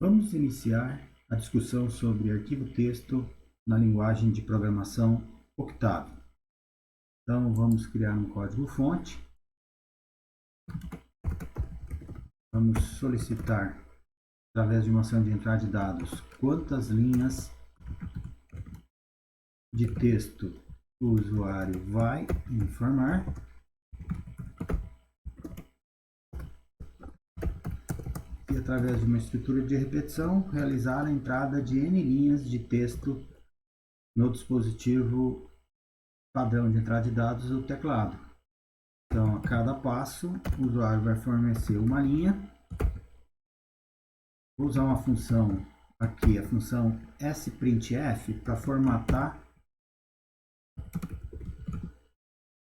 Vamos iniciar a discussão sobre arquivo texto na linguagem de programação Octave. Então, vamos criar um código-fonte. Vamos solicitar, através de uma ação de entrada de dados, quantas linhas de texto o usuário vai informar. E, através de uma estrutura de repetição, realizar a entrada de N linhas de texto no dispositivo padrão de entrada de dados do teclado. Então, a cada passo, o usuário vai fornecer uma linha. Vou usar uma função aqui, a função sprintf, para formatar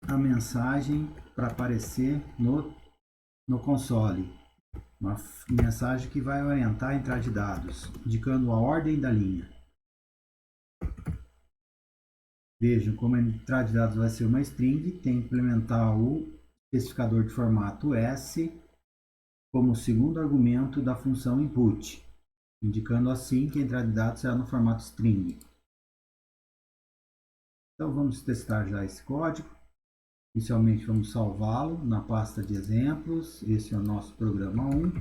a mensagem para aparecer no console. Uma mensagem que vai orientar a entrada de dados, indicando a ordem da linha. Vejam como a entrada de dados vai ser uma string, tem que implementar o especificador de formato S como segundo argumento da função input, indicando assim que a entrada de dados será no formato string. Então vamos testar já esse código. Inicialmente vamos salvá-lo na pasta de exemplos. Esse é o nosso programa 1.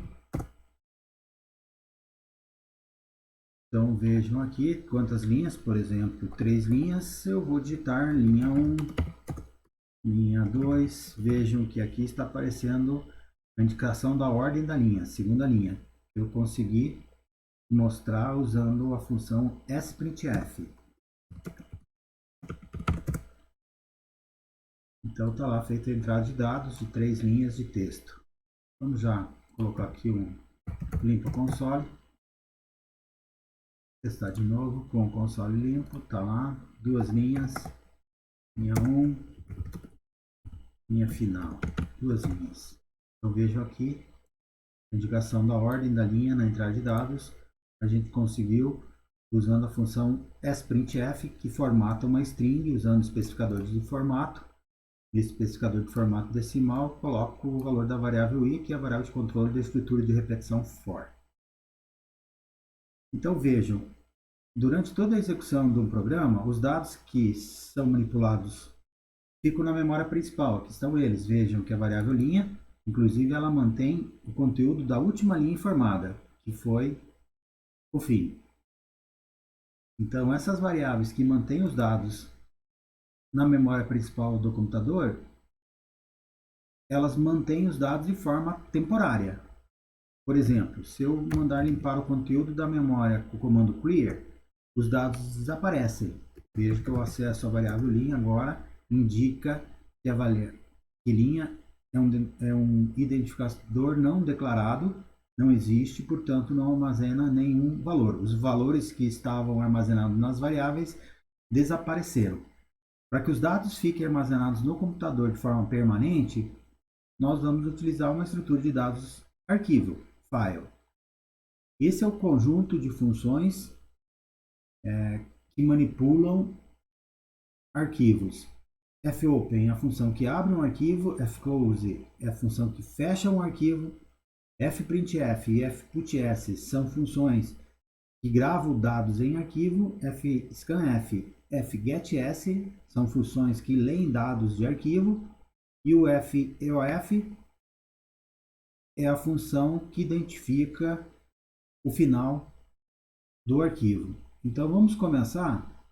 Então vejam aqui quantas linhas, por exemplo, 3 linhas, eu vou digitar linha 1, linha 2, vejam que aqui está aparecendo a indicação da ordem da linha, segunda linha. Eu consegui mostrar usando a função sprintf. Então está lá feita a entrada de dados de 3 linhas de texto. Vamos já colocar aqui um limpo console. Testar de novo com o console limpo, está lá, 2 linhas, linha 1, linha final, 2 linhas. Então vejam aqui a indicação da ordem da linha na entrada de dados, a gente conseguiu usando a função sprintf, que formata uma string usando especificadores de formato. Nesse especificador de formato decimal, coloco o valor da variável i, que é a variável de controle da estrutura de repetição for. Então vejam, durante toda a execução de um programa, os dados que são manipulados ficam na memória principal. Aqui estão eles. Vejam que a variável linha, inclusive, ela mantém o conteúdo da última linha informada, que foi o fim. Então, essas variáveis que mantêm os dados na memória principal do computador, elas mantêm os dados de forma temporária. Por exemplo, se eu mandar limpar o conteúdo da memória com o comando clear, os dados desaparecem. Veja que o acesso à variável linha agora indica que que linha é um identificador não declarado, não existe, portanto não armazena nenhum valor. Os valores que estavam armazenados nas variáveis desapareceram. Para que os dados fiquem armazenados no computador de forma permanente, nós vamos utilizar uma estrutura de dados arquivo, file. Esse é o conjunto de funções que manipulam arquivos. fopen é a função que abre um arquivo, fclose é a função que fecha um arquivo, fprintf e fputs são funções que gravam dados em arquivo, fscanf, fgets são funções que leem dados de arquivo, e o feof é a função que identifica o final do arquivo. Então vamos começar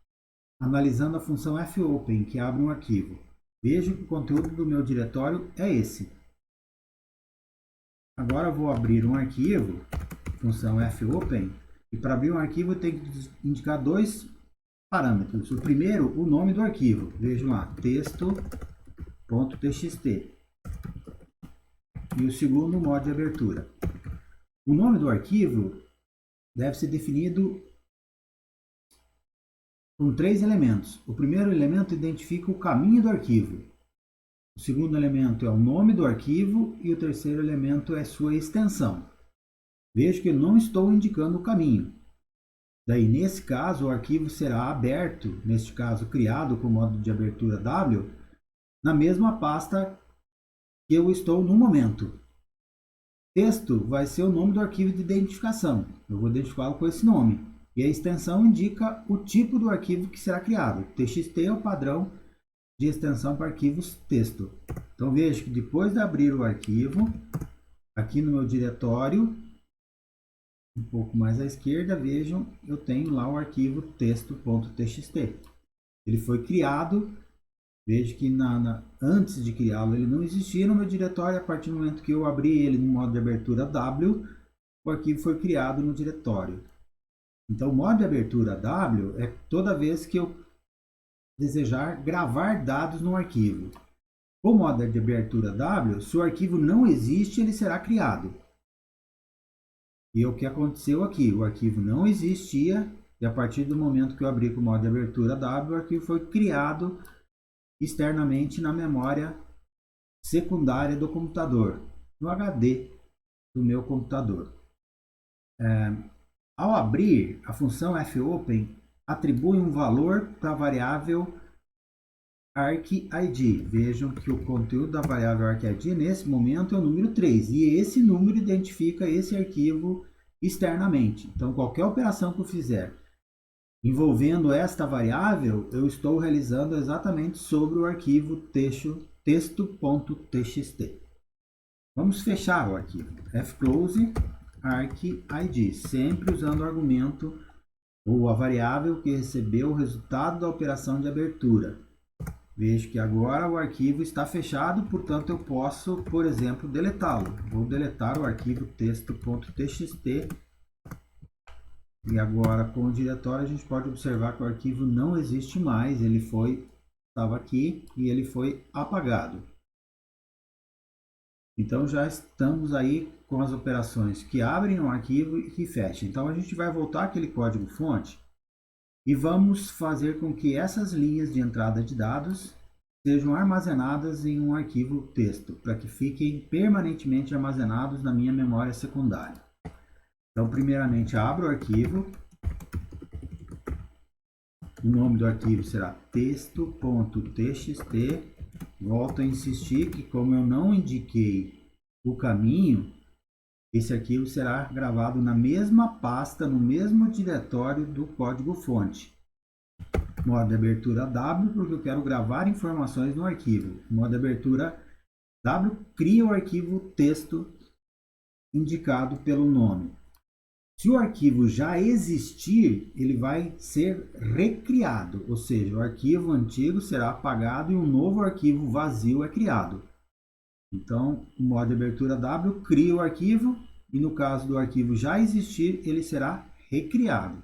analisando a função fopen, que abre um arquivo. Veja que o conteúdo do meu diretório é esse. Agora eu vou abrir um arquivo, função fopen, e para abrir um arquivo eu tenho que indicar 2 parâmetros. O primeiro, o nome do arquivo. Vejam lá, texto.txt. E o segundo, o modo de abertura. O nome do arquivo deve ser definido com 3 elementos. O primeiro elemento identifica o caminho do arquivo. O segundo elemento é o nome do arquivo e o terceiro elemento é sua extensão. Vejo que eu não estou indicando o caminho. Daí, nesse caso, o arquivo será aberto, neste caso criado com o modo de abertura W, na mesma pasta que eu estou no momento. Texto vai ser o nome do arquivo de identificação. Eu vou identificá-lo com esse nome. E a extensão indica o tipo do arquivo que será criado. TXT é o padrão de extensão para arquivos texto. Então veja que depois de abrir o arquivo, aqui no meu diretório, um pouco mais à esquerda, vejam, eu tenho lá o arquivo texto.txt. Ele foi criado, veja que antes de criá-lo ele não existia no meu diretório. A partir do momento que eu abri ele no modo de abertura W, o arquivo foi criado no diretório. Então o modo de abertura W é toda vez que eu desejar gravar dados no arquivo. O modo de abertura W, se o arquivo não existe, ele será criado. E o que aconteceu aqui? O arquivo não existia e a partir do momento que eu abri com o modo de abertura W, o arquivo foi criado externamente na memória secundária do computador, no HD do meu computador. Ao abrir, a função fopen atribui um valor para a variável arcid. Vejam que o conteúdo da variável arcid nesse momento é o número 3 e esse número identifica esse arquivo externamente. Então, qualquer operação que eu fizer envolvendo esta variável, eu estou realizando exatamente sobre o arquivo texto.txt. Vamos fechar o arquivo. fclose arcid, sempre usando o argumento ou a variável que recebeu o resultado da operação de abertura. Vejo que agora o arquivo está fechado, portanto eu posso, por exemplo, deletá-lo. Vou deletar o arquivo texto.txt. E agora com o diretório a gente pode observar que o arquivo não existe mais, ele estava aqui e ele foi apagado. Então já estamos aí com as operações que abrem o arquivo e que fecham. Então a gente vai voltar aquele código fonte e vamos fazer com que essas linhas de entrada de dados sejam armazenadas em um arquivo texto, para que fiquem permanentemente armazenados na minha memória secundária. Então, primeiramente, abro o arquivo. O nome do arquivo será texto.txt. Volto a insistir que, como eu não indiquei o caminho, esse arquivo será gravado na mesma pasta, no mesmo diretório do código-fonte. Modo de abertura W, porque eu quero gravar informações no arquivo. Modo de abertura W cria o arquivo texto indicado pelo nome. Se o arquivo já existir, ele vai ser recriado, ou seja, o arquivo antigo será apagado e um novo arquivo vazio é criado. Então, o modo de abertura W cria o arquivo e no caso do arquivo já existir, ele será recriado.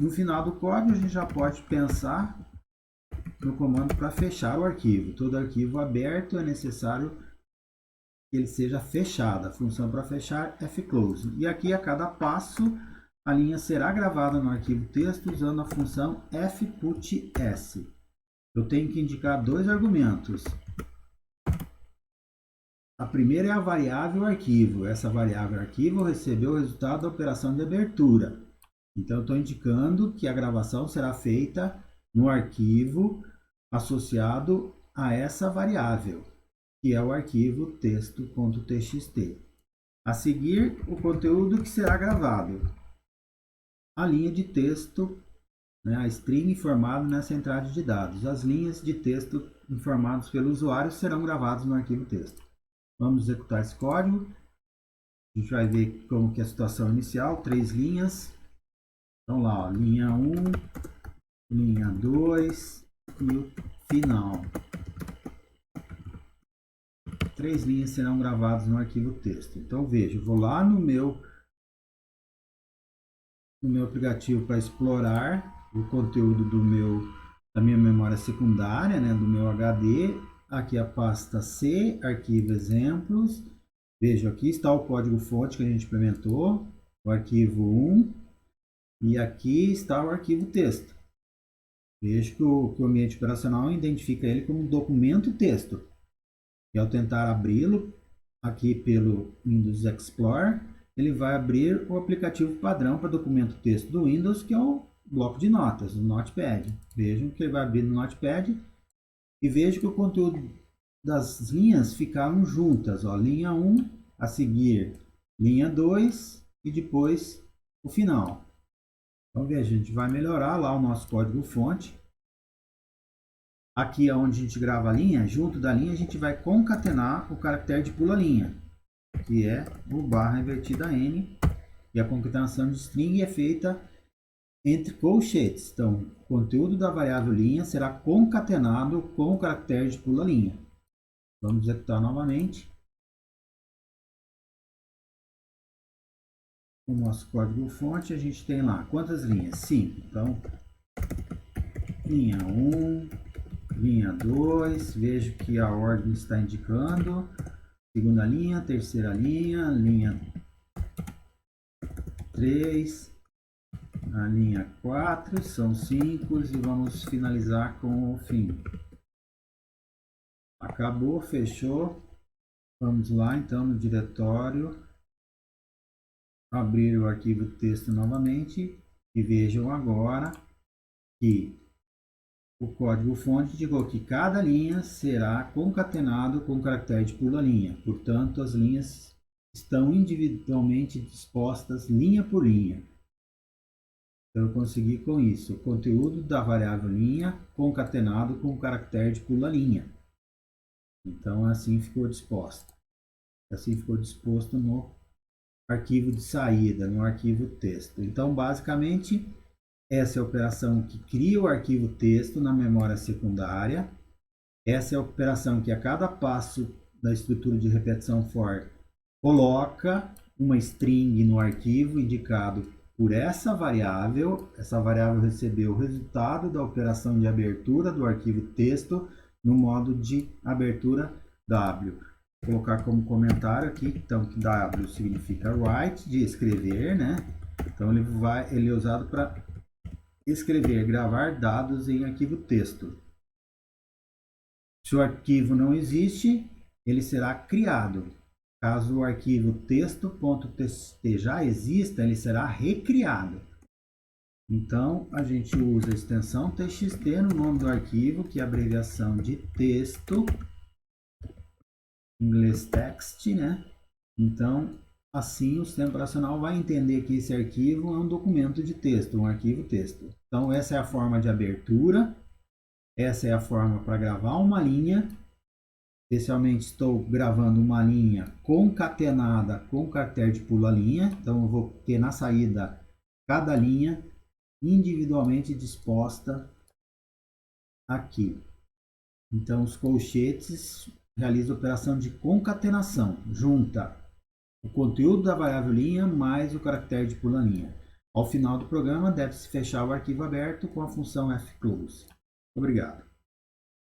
No final do código, a gente já pode pensar no comando para fechar o arquivo. Todo arquivo aberto é necessário que ele seja fechado. A função para fechar é fclose. E aqui, a cada passo, a linha será gravada no arquivo texto usando a função fputS. Eu tenho que indicar dois argumentos. A primeira é a variável arquivo. Essa variável arquivo recebeu o resultado da operação de abertura. Então, eu estou indicando que a gravação será feita no arquivo associado a essa variável, que é o arquivo texto.txt. A seguir, o conteúdo que será gravado. A linha de texto, a string informada nessa entrada de dados. As linhas de texto informadas pelo usuário serão gravadas no arquivo texto. Vamos executar esse código. A gente vai ver como que é a situação inicial, 3 linhas. Então lá, ó, linha 1, linha 2 e o final. 3 linhas serão gravadas no arquivo texto. Então veja, eu vou lá no meu aplicativo para explorar o conteúdo da minha memória secundária, do meu HD. Aqui a pasta C, arquivo exemplos. Veja, aqui está o código fonte que a gente implementou, o arquivo 1. E aqui está o arquivo texto. Veja que o ambiente operacional identifica ele como um documento texto. E ao tentar abri-lo, aqui pelo Windows Explorer, ele vai abrir o aplicativo padrão para documento texto do Windows, que é o bloco de notas, o Notepad. Vejam que ele vai abrir no Notepad e veja que o conteúdo das linhas ficaram juntas. Ó, linha 1 a seguir linha 2 e depois o final. Então, veja, a gente vai melhorar lá o nosso código-fonte. Aqui é onde a gente grava a linha, junto da linha a gente vai concatenar o caractere de pula-linha, que é o barra invertida N, e a concatenação de string é feita entre colchetes. Então, o conteúdo da variável linha será concatenado com o caractere de pula-linha. Vamos executar novamente. O nosso código-fonte, a gente tem lá quantas linhas? 5. Então, linha 1, linha 2, vejo que a ordem está indicando. Segunda linha, terceira linha, linha 3, a linha 4, são 5 e vamos finalizar com o fim. Acabou, fechou. Vamos lá então no diretório, abrir o arquivo texto novamente e vejam agora que o código-fonte indicou que cada linha será concatenado com o caractere de pula-linha. Portanto, as linhas estão individualmente dispostas linha por linha. Então, eu consegui com isso o conteúdo da variável linha concatenado com o caractere de pula-linha. Então, assim ficou disposto. Assim ficou disposto no arquivo de saída, no arquivo texto. Então, basicamente, essa é a operação que cria o arquivo texto na memória secundária. Essa é a operação que a cada passo da estrutura de repetição for coloca uma string no arquivo indicado por essa variável. Essa variável recebeu o resultado da operação de abertura do arquivo texto no modo de abertura W. Vou colocar como comentário aqui, então, que W significa write, de escrever, né? Então, ele é usado para escrever, gravar dados em arquivo texto. Se o arquivo não existe, ele será criado. Caso o arquivo texto.txt já exista, ele será recriado. Então, a gente usa a extensão txt no nome do arquivo, que é a abreviação de texto, em inglês text, né? Então, assim, o sistema operacional vai entender que esse arquivo é um documento de texto, um arquivo texto. Então, essa é a forma de abertura. Essa é a forma para gravar uma linha. Especialmente estou gravando uma linha concatenada com o caractere de pula-linha. Então, eu vou ter na saída cada linha individualmente disposta aqui. Então, os colchetes realizam a operação de concatenação. Junta o conteúdo da variável linha mais o caractere de pula-linha. Ao final do programa, deve-se fechar o arquivo aberto com a função fclose. Obrigado.